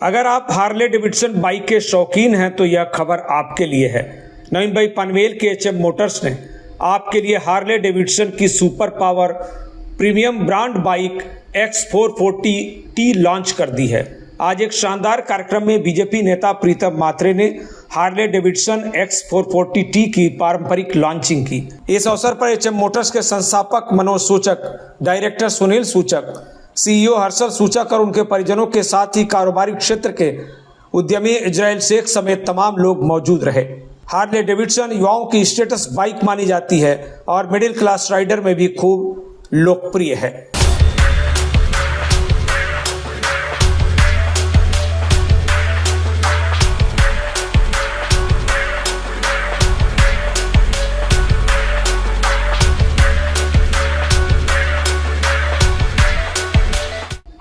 अगर आप Harley Davidson bike के शौकीन हैं तो यह खबर आपके लिए है। नवीन भाई पनवेल के एचएम मोटर्स ने आपके लिए हार्ले डेविडसन की super power premium brand bike X440T launch कर दी है। आज एक शानदार कार्यक्रम में बीजेपी नेता प्रीतम मात्रे ने हार्ले डेविडसन X440T की पारंपरिक लॉन्चिंग की। इस अवसर पर एचएम मोटर्स के संस्थापक मनोज सूचक, डायरेक्टर सुनील सूचक, सीईओ हर्षल सूचक और उनके परिजनों के साथ ही कारोबारी क्षेत्र के उद्यमी इजराइल शेख समेत तमाम लोग मौजूद रहे। हार्ले डेविडसन युवाओं की स्टेटस बाइक मानी जाती है और मिडिल क्लास राइडर में भी खूब लोकप्रिय है।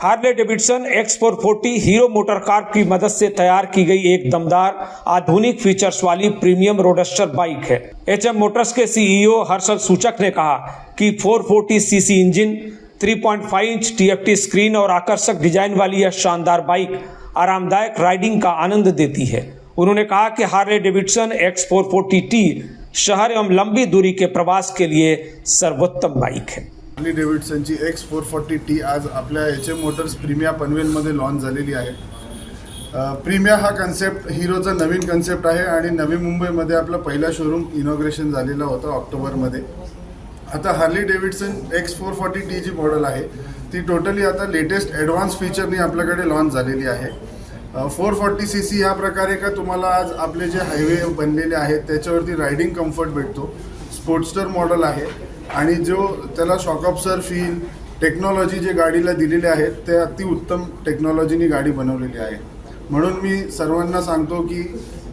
Harley Davidson X440 hero motor car की मदद से तैयार की गई एक दमदार आधुनिक फीचर्स वाली प्रीमियम रोडस्टर बाइक है। एचएम मोटर्स के सीईओ हर्षल सूचक ने कहा कि 440 CC engine, 3.5 inch TFT screen और आकर्षक डिजाइन वाली यह शानदार बाइक आरामदायक राइडिंग का आनंद देती है। उन्होंने कहा कि हार्ले डेविडसन X440T शहर एवं लंबी दूरी के प्रवास के लिए सर्वोत्तम बाइक है। हार्ले डेविडसनची X440T आज आपल्या एचएम मोटर्स प्रीमिया पनवेलमध्ये लॉन्च झालेली आहे। प्रीमिया हा कन्सेप्ट हीरोचा नवीन कन्सेप्ट आहे आणि नवी मुंबईमध्ये आपला पहिला शोरूम इनॉग्रेशन झालेला होता ऑक्टोबरमध्ये। आता हार्ले डेविडसन X440T जी मॉडेल आहे ती टोटली आता लेटेस्ट ॲडव्हान्स फीचरनी आपल्याकडे लॉन्च झालेली आहे। 440 सीसी ह्या प्रकारे का तुम्हाला आज आपले जे हायवे बनलेले आहेत त्याच्यावरती रायडिंग कम्फर्ट भेटतो। स्पोर्ट्स्टर मॉडेल आहे आणि जो त्याला शॉक ऑब्सर फील टेक्नॉलॉजी जे गाडीला दिलेले आहेत ते अति उत्तम टेक्नॉलॉजीनी गाडी बनवलेली आहे। म्हणून मी सर्वांना सांगतो की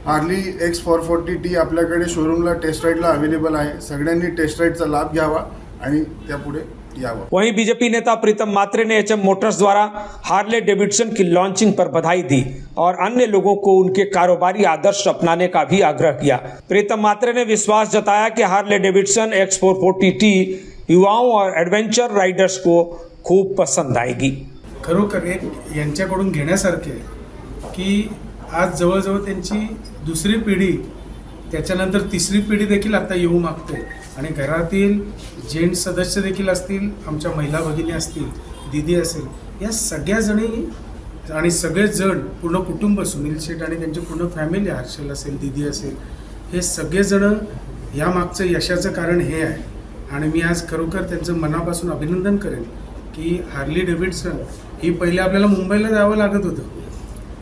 हार्ली X440T आपल्याकडे शोरूमला टेस्ट राइडला अवेलेबल आहे। सगळ्यांनी टेस्ट राइडचा लाभ घ्यावा आणि त्यापुढे यावं। वहीं बीजेपी नेता प्रीतम मात्रे ने एचएम मोटर्स द्वारा हार्ले डेविडसन की लॉन्चिंग पर बधाई दी और अन्य लोगों को उनके कारोबारी आदर्श अपनाने का भी आग्रह किया। प्रीतम मात्रे ने विश्वास जताया कि हार्ले डेविडसन X440T युवाओं और एडवेंचर राइडर्स को खूब पसंद आएगी। खरोखर एक यांच्याकडून घेण्यासारखे की आज जवळजवळ त्यांची दुसरी पिढी त्याच्यानंतर तिसरी पिढी देखील आता येऊ मागते आणि घरातील जेंट्स सदस्य देखील असतील, आमच्या महिला भगिनी असतील, दीदी असेल, या सगळ्याजणी आणि सगळेजण पूर्ण कुटुंब, सुनील शेठ आणि त्यांची पूर्ण फॅमिली, हर्षल असेल, दीदी असेल, हे सगळेजण या मागचं यशाचं कारण हे आहे। आणि मी आज खरोखर त्यांचं मनापासून अभिनंदन करेन की हार्ली डेविडसन ही पहिले आपल्याला मुंबईला जावं लागत होतं,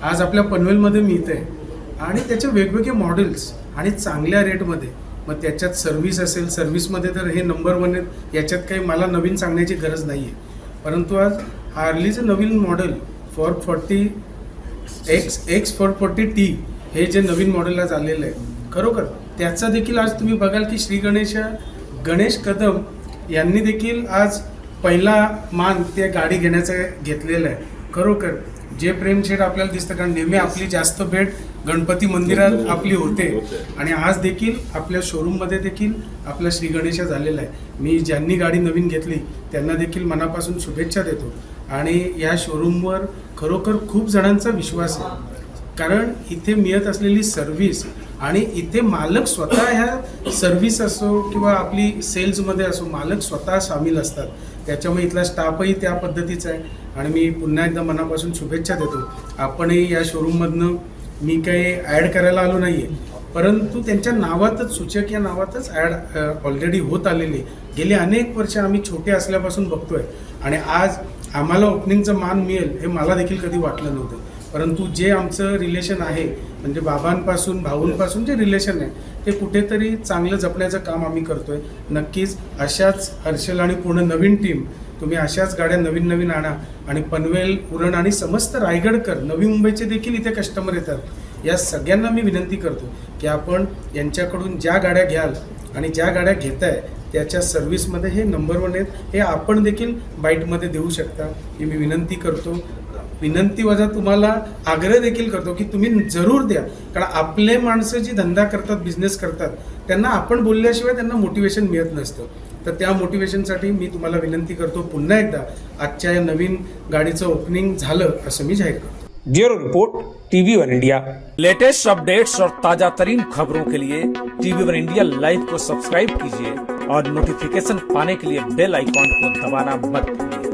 आज आपल्या पनवेलमध्ये मिळते आणि त्याचे वेगवेगळे मॉडेल्स आणि चांगल्या रेटमध्ये। मग त्याच्यात सर्व्हिस असेल, सर्व्हिसमध्ये तर हे नंबर 1 आहेत, याच्यात काही मला नवीन सांगण्याची गरज नाही आहे। परंतु आज हार्लीचं नवीन मॉडेल X440T हे जे नवीन मॉडेलला झालेलं आहे, खरोखर त्याचा देखील आज तुम्ही बघाल की श्री गणेश कदम यांनी देखील आज पहिला मान त्या गाडी घेतलेला आहे। खरोखर जे प्रेमशेठ आपल्याला दिसतं, कारण नेहमी आपली जास्त भेट गणपती मंदिरात आपली होते आणि आज देखील आपल्या शोरूममध्ये देखील आपला श्री गणेश झालेला आहे। मी ज्यांनी गाडी नवीन घेतली त्यांना देखील मनापासून शुभेच्छा देतो आणि या शोरूमवर खरोखर खूप जणांचा विश्वास आहे, कारण इथे मिळत असलेली सर्व्हिस आणि इथे मालक स्वतः ह्या सर्व्हिस असो किंवा आपली सेल्समध्ये असो, मालक स्वतः सामील असतात। त्याच्यामुळे इथला स्टाफही त्या पद्धतीचा आहे आणि मी पुन्हा एकदा मनापासून शुभेच्छा देतो। आपणही या शोरूममधनं मी काही ॲड करायला आलो नाही आहे, परंतु त्यांच्या नावातच, सूचक या नावातच ॲड ऑलरेडी होत आलेली। गेली अनेक वर्ष आम्ही छोटे असल्यापासून बघतोय आणि आज आम्हाला ओपनिंगचं मान मिळेल हे मला देखील कधी वाटलं नव्हतं। परंतु जे आमचं रिलेशन आहे, म्हणजे बाबांपासून भाऊंपासून जे रिलेशन आहे ते कुठेतरी चांगलं जपण्याचं काम आम्ही करतोय। नक्कीच अशाच हर्षल आणि पूर्ण नवीन टीम, तुम्ही अशाच गाड्या नवीन आणा आणि पनवेल, उरण आणि समस्त रायगडकर, नवी मुंबईचे देखील इथे कस्टमर येतात। या सगळ्यांना मी विनंती करतो की आपण यांच्याकडून ज्या गाड्या घ्याल आणि ज्या गाड्या घेताय त्याच्या सर्व्हिसमध्ये हे नंबर 1 आहेत, हे आपण देखील बाईटमध्ये देऊ शकता ही मी विनंती करतो। विनंती वजा तुम्हाला आग्रह देखील करतो की तुम्ही जरूर द्या, कारण आपले माणसं जी धंदा करतात, बिझनेस करतात, त्यांना आपण बोलल्याशिवाय त्यांना मोटिवेशन मिळत नसतं। तर त्या मोटिवेशनसाठी मी तुम्हाला विनंती करतो पुन्हा एकदा आजच्या या नवीन गाडीचं ओपनिंग झालं असं मी जाहीर करतो। Bureau report TV1 India. Latest updates और ताजा तरीन खबरों के लिए TV1 इंडिया लाइव को सब्सक्राइब कीजिए और नोटिफिकेशन पाने के लिए बेल आइकॉन को दबाना मत भूलिए।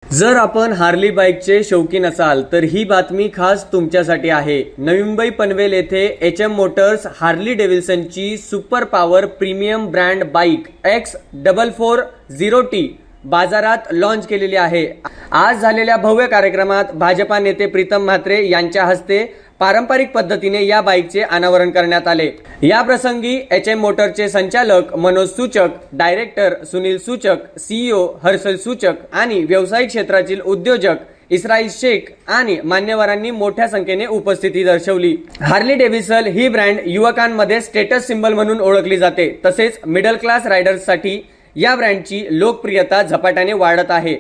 जर आपण हार्ली बाईकचे शौकीन असाल तर ही बातमी खास तुमच्यासाठी आहे। नवी मुंबई पनवेल येथे HM मोटर्स हार्ली डेव्हिल्सनची super power premium brand bike X440T बाजारात लॉन्च केलेली आहे। आज झालेल्या भव्य कार्यक्रमात भाजपा नेते प्रीतम म्हात्रे यांच्या हस्ते पारंपरिक पद्धतीने या बाईकचे अनावरण करण्यात आले। या प्रसंगी HM मोटरचे संचालक मनोज सूचक, डायरेक्टर सुनील सूचक, CEO हर्षल सूचक आणि व्यावसायिक क्षेत्रातील उद्योजक इस्राईल शेख आणि मान्यवरांनी मोठ्या संख्येने उपस्थिती दर्शवली। हार्ली डेव्हिल्सन ही ब्रँड युवकांमध्ये स्टेटस सिंबल म्हणून ओळखली जाते, तसेच मिडल क्लास रायडर्ससाठी या ब्रँडची लोकप्रियता झपाट्याने वाढत आहे।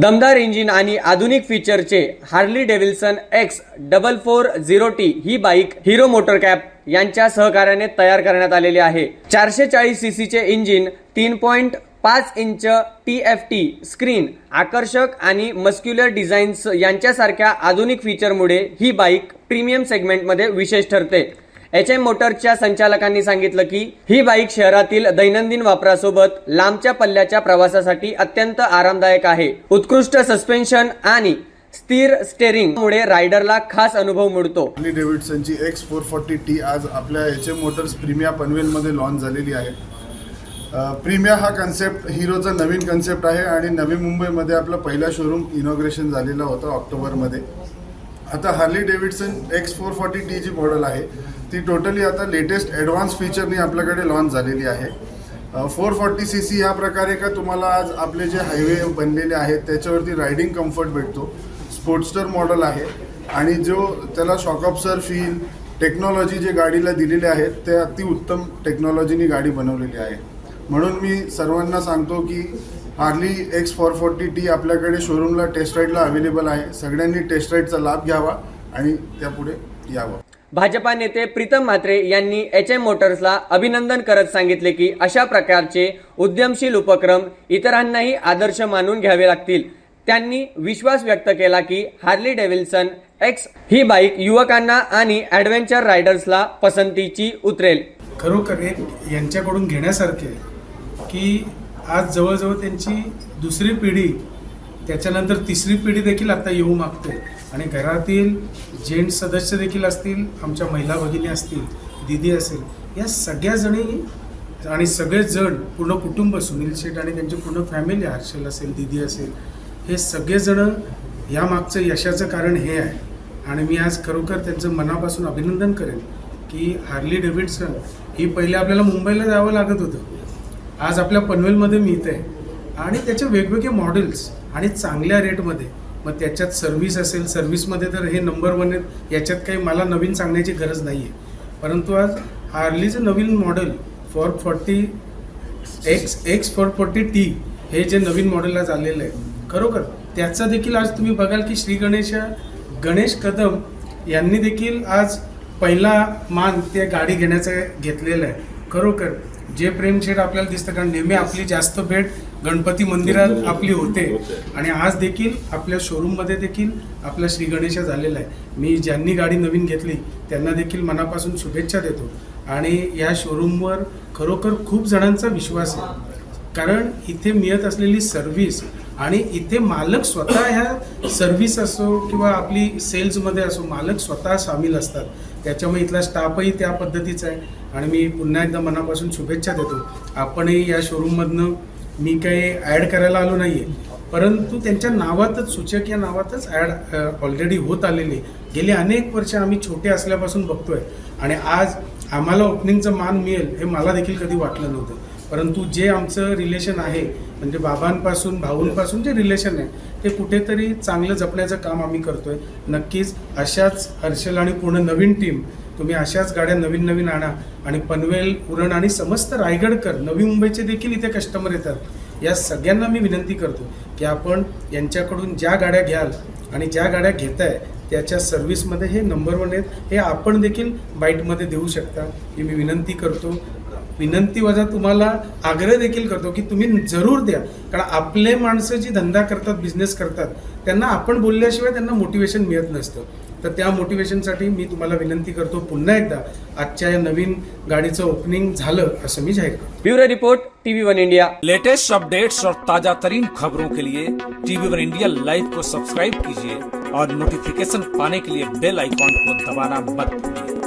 दमदार इंजिन आणि आधुनिक फीचरचे हार्ली डेव्हिल्सन X440T ही बाईक हिरो मोटरकॅप यांच्या सहकार्याने तयार करण्यात आलेली आहे। 440 सीसीचे इंजिन, 3.5 इंच TFT स्क्रीन, आकर्षक आणि मस्क्युलर डिझाईन्स यांच्यासारख्या आधुनिक फीचरमुळे ही बाईक प्रीमियम सेगमेंटमध्ये विशेष ठरते। HM मोटर्सच्या संचालकांनी सांगितलं की ही बाईक शहरातील दैनंदिन वापरासोबत लांबच्या पल्ल्याच्या प्रवासासाठी अत्यंत आरामदायक आहे। उत्कृष्ट सस्पेन्शन आणि स्थिर स्टेअरिंग मुळे रायडरला खास अनुभव मिळतो। हार्ली डेव्हिडसनची X440T आज आपल्या HM मोटर्स प्रीमिया पनवेलमध्ये लॉन्च झालेली आहे। प्रीमिया हा कन्सेप्ट हिरोचा नवीन कन्सेप्ट आहे आणि नवी मुंबईमध्ये आपला पहिला शोरूम इनॉग्रेशन झालेला होता ऑक्टोबरमध्ये। आता हार्ली डेव्हिडसन X440T जी मॉडेल आहे ती टोटली आता लेटेस्ट ॲडव्हान्स फीचरनी आपल्याकडे लॉन्च झालेली आहे। 440cc ह्या प्रकारे का तुम्हाला आज आपले जे हायवे बनलेले आहेत त्याच्यावरती रायडिंग कम्फर्ट भेटतो। स्पोर्ट्स्टर मॉडेल आहे आणि जो त्याला शॉक ऑब्झर्वर फील टेक्नॉलॉजी जे गाडीला दिलेले आहेत ते अतिउत्तम टेक्नॉलॉजीनी गाडी बनवलेली आहे। म्हणून मी सर्वांना सांगतो की हार्ली X440T आपल्याकडे शोरूमला टेस्ट राईडला अवेलेबल आहे। सगळ्यांनी टेस्ट राईडचा लाभ घ्यावा आणि त्यापुढे यावं। भाजपा नेते प्रीतम म्हात्रे यांनी HM मोटर्सला अभिनंदन करत सांगितले की अशा प्रकारचे उद्यमशील उपक्रम इतरांनाही आदर्श मानून घ्यावे लागतील। त्यांनी विश्वास व्यक्त केला की हार्ली डेव्हिल्सन X ही बाईक युवकांना आणि ॲडव्हेंचर रायडर्सला पसंतीची उतरेल। खरोखर एक यांच्याकडून घेण्यासारखे की आज जवळजवळ त्यांची दुसरी पिढी, त्याच्यानंतर तिसरी पिढी देखील आता येऊ मागते आणि घरातील जेंट्स सदस्य देखील असतील, आमच्या महिला भगिनी असतील, दिदी असेल, या सगळ्याजणी आणि सगळेच जण पूर्ण कुटुंब, सुनील शेठ आणि त्यांची पूर्ण फॅमिली, हर्षल असेल, दिदी असेल, हे सगळेजण या मागचं यशाचं कारण हे आहे। आणि मी आज खरोखर त्यांचं मनापासून अभिनंदन करेन की हार्ली डेव्हिडसन ही पहिले आपल्याला मुंबईला जावं लागत होतं, आज आपल्या पनवेलमध्ये मिळतं आहे आणि त्याचे वेगवेगळे मॉडेल्स आणि चांगल्या रेटमध्ये। मग त्याच्यात सर्व्हिस असेल, सर्व्हिसमध्ये तर हे नंबर 1 आहेत, याच्यात काही मला नवीन सांगण्याची गरज नाही आहे। परंतु आज हार्लीचं नवीन मॉडेल X440T हे जे नवीन मॉडेलला चाललेलं आहे, खरोखर त्याचा देखील आज तुम्ही बघाल की श्री गणेश कदम यांनी देखील आज पहिला मान त्या गाडी घेतलेला आहे। खरोखर जे प्रेमशेड आपल्याला दिसतं, कारण नेहमी आपली जास्त भेट गणपती मंदिरात आपली होते आणि आज देखील आपल्या शोरूममध्ये देखील आपला श्री गणेश झालेला आहे। मी ज्यांनी गाडी नवीन घेतली त्यांना देखील मनापासून शुभेच्छा देतो आणि या शोरूमवर खरोखर खूप जणांचा विश्वास आहे, कारण इथे मिळत असलेली सर्व्हिस आणि इथे मालक स्वतः ह्या सर्व्हिस असो किंवा आपली सेल्समध्ये असो, मालक स्वतः सामील असतात। त्याच्यामुळे इथला स्टाफही त्या पद्धतीचा आहे आणि मी पुन्हा एकदा मनापासून शुभेच्छा देतो। आपणही या शोरूममधनं मी काही ॲड करायला आलो नाही आहे, परंतु त्यांच्या नावातच, सूचक या नावातच ॲड ऑलरेडी होत आलेली. गेली अनेक वर्ष आम्ही छोटे असल्यापासून बघतोय आणि आज आम्हाला ओपनिंगचं मान मिळेल हे मला देखील कधी वाटलं नव्हतं. परंतु जे आमचं रिलेशन आहे, म्हणजे बाबांपासून भाऊंपासून जे रिलेशन आहे ते कुठेतरी चांगलं जपण्याचं काम आम्ही करतोय. नक्कीच अशाच हर्षल आणि पूर्ण नवीन टीम, तुम्ही अशाच गाड्या नवीन नवीन आणा आणि पनवेल, उरण आणि समस्त रायगडकर, नवी मुंबईचे देखील इथे कस्टमर येतात. या सगळ्यांना मी विनंती करतो की आपण यांच्याकडून ज्या गाड्या घ्याल आणि ज्या गाड्या घेताय त्याच्या सर्व्हिसमध्ये हे नंबर 1 आहेत, हे आपण देखील बाईटमध्ये देऊ शकता ही मी विनंती करतो. विनंती वजा तुम्हाला आग्रह देखील करतो की तुम्ही जरूर द्या, कारण आपले माणसं जी धंदा करतात, बिझनेस करतात, त्यांना आपण बोलल्याशिवाय त्यांना मोटिवेशन मिळत नसतं. तर त्या मोटिवेशनसाठी मी तुम्हाला विनंती करतो पुन्हा एकदा, आजच्या या नवीन गाडीचं ओपनिंग झालं असं मी जाहीर करतो. Bureau report, TV1 India. Latest updates और ताजा तरीन खबरों के लिए TV1 इंडिया लाइव को सब्सक्राइब कीजिए और नोटिफिकेशन पाने के लिए बेल आइकॉन को दबाना मत भूलिए.